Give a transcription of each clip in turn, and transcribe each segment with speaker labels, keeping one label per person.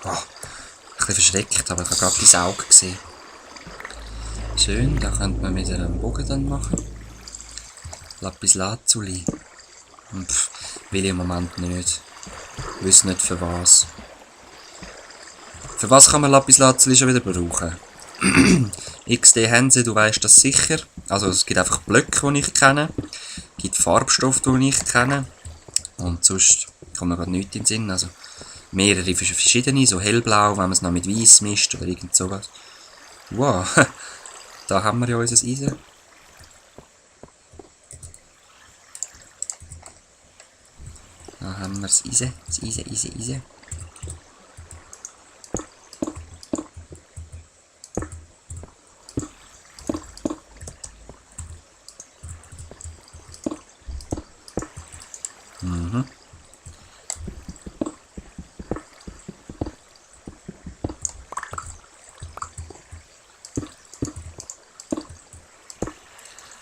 Speaker 1: Oh, ein bisschen verschreckt, aber ich habe gerade dein Auge gesehen. Schön, da könnte man wieder einen Bogen dann machen. Lapis Lazuli. Will ich im Moment nicht. Ich weiß nicht für was. Für was kann man Lapis Lazuli schon wieder brauchen? XD Hänse, du weißt das sicher. Also es gibt einfach Blöcke, die ich kenne. Es gibt Farbstoffe, die ich kenne. Und sonst kommt mir gerade nichts in den Sinn. Also mehrere verschiedene, so hellblau, wenn man es noch mit weiß mischt oder irgend sowas. Wow, da haben wir ja unser Eisen. Da haben wir das Eisen, Eisen.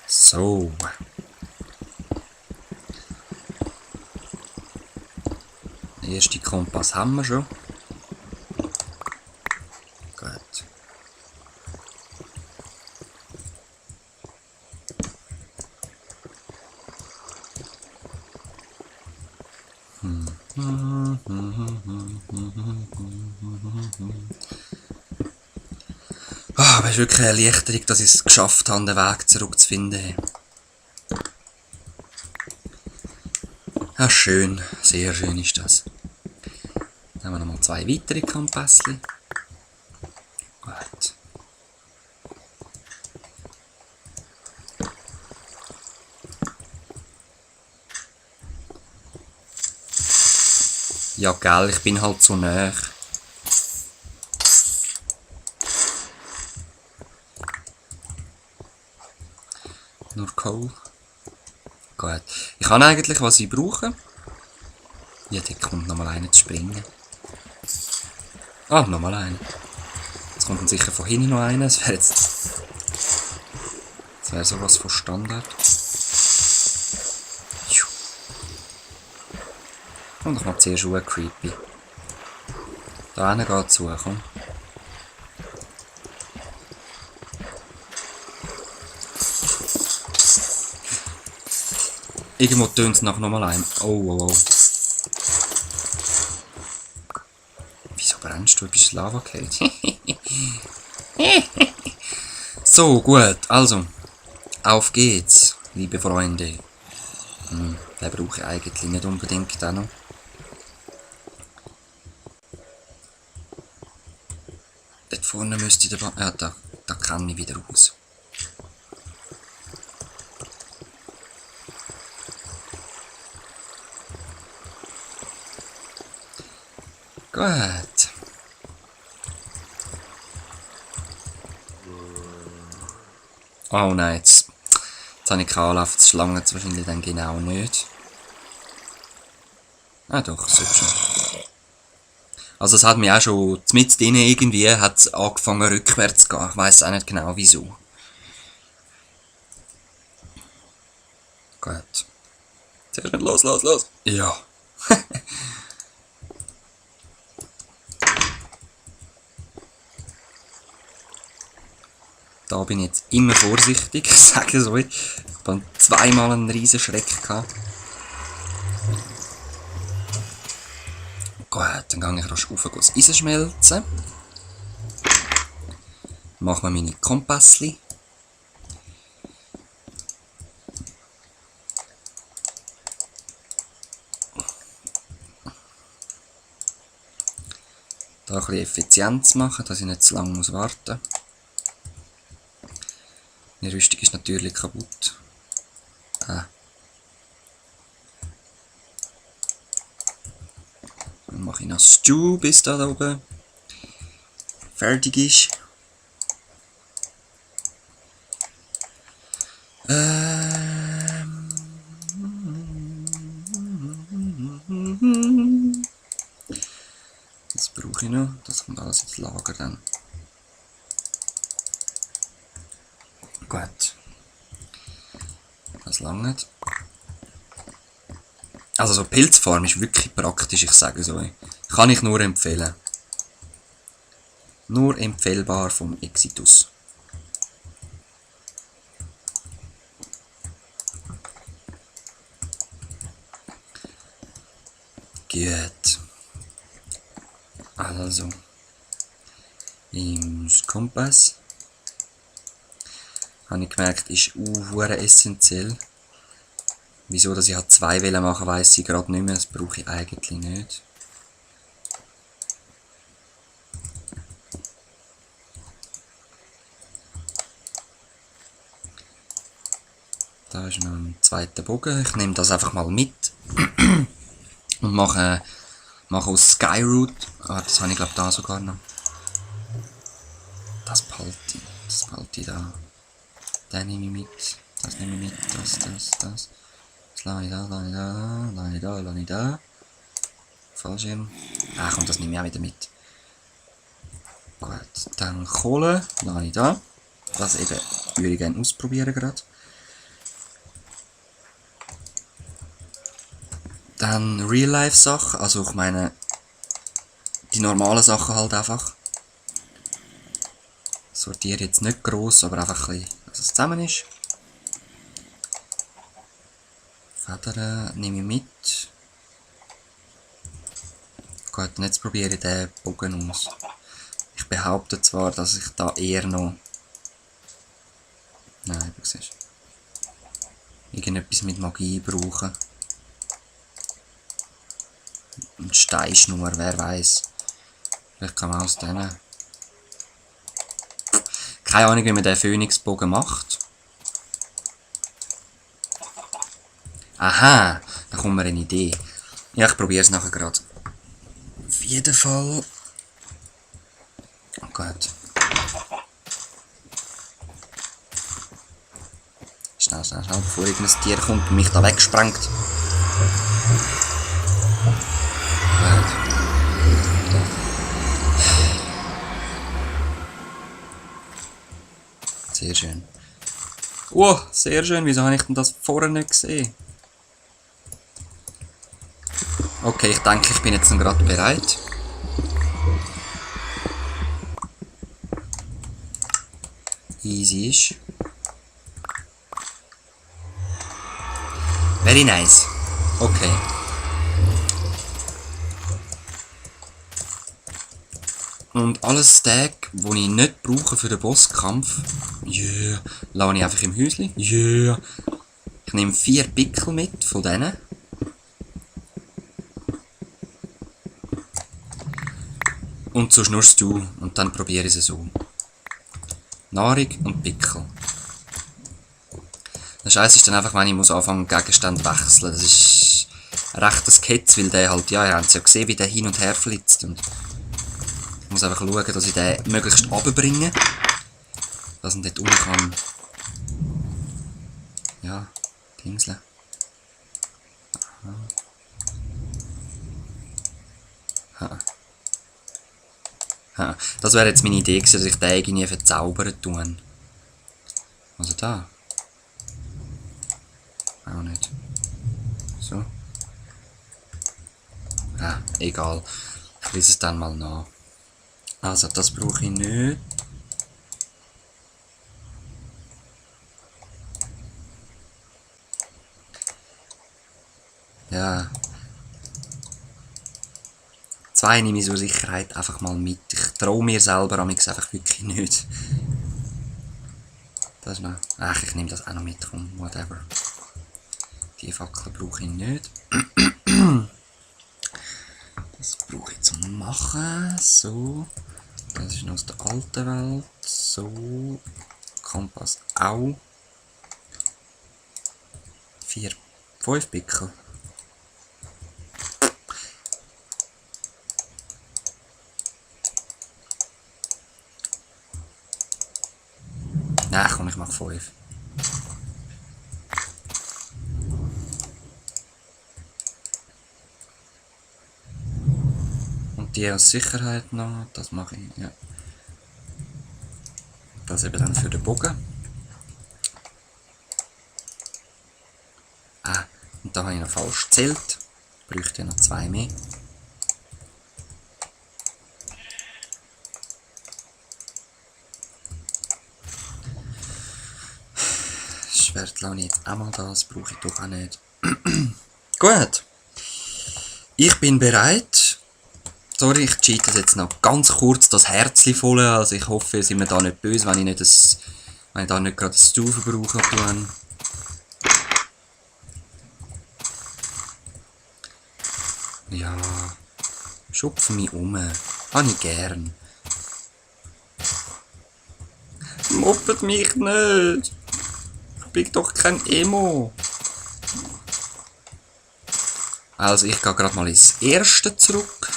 Speaker 1: So. Den ersten Kompass haben wir schon. Gut. Aber es ist wirklich eine Erleichterung, dass ich es geschafft habe, den Weg zurückzufinden. Ja, schön. Sehr schön ist das. Dann haben wir nochmal 2 weitere Kompasse. Gut. Ja, gell, ich bin halt so nah. Nur Kohl. Gut. Ich kann eigentlich, was ich brauche. Ja, da kommt nochmal einer zu springen. Ah, nochmal einer. Jetzt kommt dann sicher von hinten noch einer. Das wäre sowas von Standard. Und ich mache zuerst Schuhe creepy. Da hinten geht zu, komm. Irgendwo tönt es nach nochmal einem. Oh. Wieso brennst du? Du bist Lava gefallen. So, gut. Also, auf geht's, liebe Freunde. Den brauche ich eigentlich nicht unbedingt auch noch. Dort vorne müsste ich dabei... Ja, da kann ich wieder raus. Gut. Oh nein, jetzt habe ich keine Anlauf, das langt es wahrscheinlich dann genau nicht. Ah doch, so schon. Also es hat mich auch schon mit denen irgendwie hat's angefangen rückwärts zu gehen. Ich weiss auch nicht genau wieso. Gut. Sehr schön, los. Ja. Da bin ich jetzt immer vorsichtig, ich sage es euch. Ich habe 2-mal einen riesen Schreck gehabt. Gut, dann gehe ich rasch rauf, das Eisen schmelzen. Machen wir meine Kompassli. Da ein bisschen Effizienz machen, dass ich nicht zu lange warten muss. Die Rüstung ist natürlich kaputt. Dann mache ich noch Stew, bis da oben fertig ist. Das brauche ich noch. Das kommt alles ins Lager dann. Gut. Das langt. Also so Pilzfarm ist wirklich praktisch, ich sage es euch. Kann ich nur empfehlen. Nur empfehlbar vom Exitus. Gut. Also. Im Kompass. Habe ich gemerkt, ist essentiell. Wieso, dass ich halt 2 Wellen machen, weiss ich gerade nicht mehr. Das brauche ich eigentlich nicht. Da ist noch ein zweiter Bogen. Ich nehme das einfach mal mit. Und mache aus Skyroot. Ah, das habe ich glaube da sogar noch. Das behalte ich da. Den nehme ich mit. Das nehme ich mit. Das. Das lasse ich lasse ich da. Fallschirm. Ah komm, das nehme ich auch wieder mit. Gut, dann Kohle lasse ich da. Das eben würde ich gerne ausprobieren gerade. Dann Real-Life-Sachen, also ich meine die normalen Sachen halt einfach. Sortiere jetzt nicht gross, aber einfach ein bisschen, dass es zusammen ist. Federn nehme ich mit. Gut, und jetzt probiere ich den Bogen aus. Ich behaupte zwar, dass ich da eher noch... Nein, du siehst. Irgendetwas mit Magie brauche. Eine Steinschnur, wer weiß. Vielleicht kann man aus denen... Keine Ahnung, wie man den Phönixbogen macht. Aha, da kommt mir eine Idee. Ja, ich probiere es nachher gerade. Auf jeden Fall... Oh Gott. Schnell, bevor irgendein Tier kommt und mich da wegsprengt. Sehr schön. Oh, sehr schön. Wieso habe ich denn das vorher nicht gesehen? Okay, ich denke, ich bin jetzt gerade bereit. Easy ist. Very nice. Okay. Und alles Stack, das ich nicht brauche für den Bosskampf, lasse ich einfach im Häuschen. Ich nehme 4 Pickel mit von denen. Und sonst nur Stew. Und dann probiere ich es so. Nahrung und Pickel. Das Scheiß ist dann einfach, wenn ich muss anfangen Gegenstände wechseln. Das ist recht das Ketz, weil der halt, ja, ihr habt es ja gesehen, wie der hin und her flitzt. Und ich muss einfach schauen, dass ich den möglichst runterbringe. Dass ich dort unten kann. Ja, dingseln. Das wäre jetzt meine Idee gewesen, dass ich den irgendwie verzaubern tue. Also da. Auch nicht. So. Ah, egal. Ich lese es dann mal nach. Also, das brauche ich nicht. Ja. 2 nehme ich zur Sicherheit einfach mal mit. Ich traue mir selber einfach wirklich nicht. Das noch. Ach, ich nehme das auch noch mit. Komm, whatever. Die Fackel brauche ich nicht. Das brauche ich zum Machen. So. Das ist noch aus der alten Welt. So. Kompass auch. 4, 5 Pickel. Nein, komm, ich mache 5. Und die aus Sicherheit noch, das mache ich, ja. Das eben dann für den Bogen. Ah, und da habe ich noch falsch gezählt. Bräuchte noch 2 mehr. Schwert lasse ich jetzt auch mal das, brauche ich doch auch nicht. Gut. Ich bin bereit. Sorry, ich cheat das jetzt noch ganz kurz das Herzli voll. Also ich hoffe, ihr seid mir da nicht böse, wenn ich da nicht gerade ein Stu verbrauche. Ja, schupfe mich um. Habe ich gern. Moppet mich nicht. Ich bin doch kein Emo. Also ich gehe gerade mal ins Erste zurück.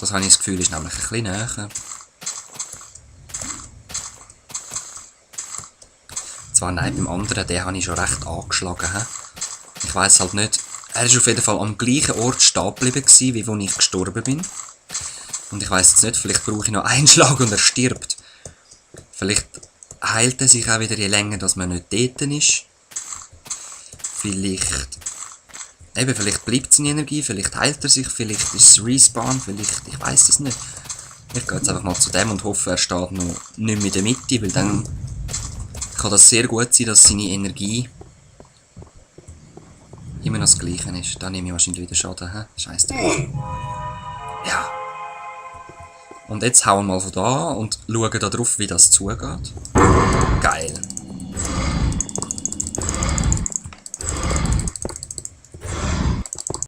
Speaker 1: Das habe ich das Gefühl, ist nämlich ein bisschen näher. Zwar nein, beim anderen, den habe ich schon recht angeschlagen. Ich weiss halt nicht. Er war auf jeden Fall am gleichen Ort stehen geblieben, wie wo ich gestorben bin. Und ich weiss jetzt nicht, vielleicht brauche ich noch einen Schlag und er stirbt. Vielleicht heilt er sich auch wieder, je länger dass man nicht dort ist. Vielleicht bleibt seine Energie, vielleicht heilt er sich, vielleicht ist es Respawn, vielleicht, ich weiss es nicht. Ich gehe jetzt einfach mal zu dem und hoffe, er steht noch nicht mehr in der Mitte, weil dann kann das sehr gut sein, dass seine Energie immer noch das Gleiche ist. Dann nehme ich wahrscheinlich wieder Schaden, Scheiße. Ja. Und jetzt hauen wir mal von da und schauen da drauf, wie das zugeht. Geil.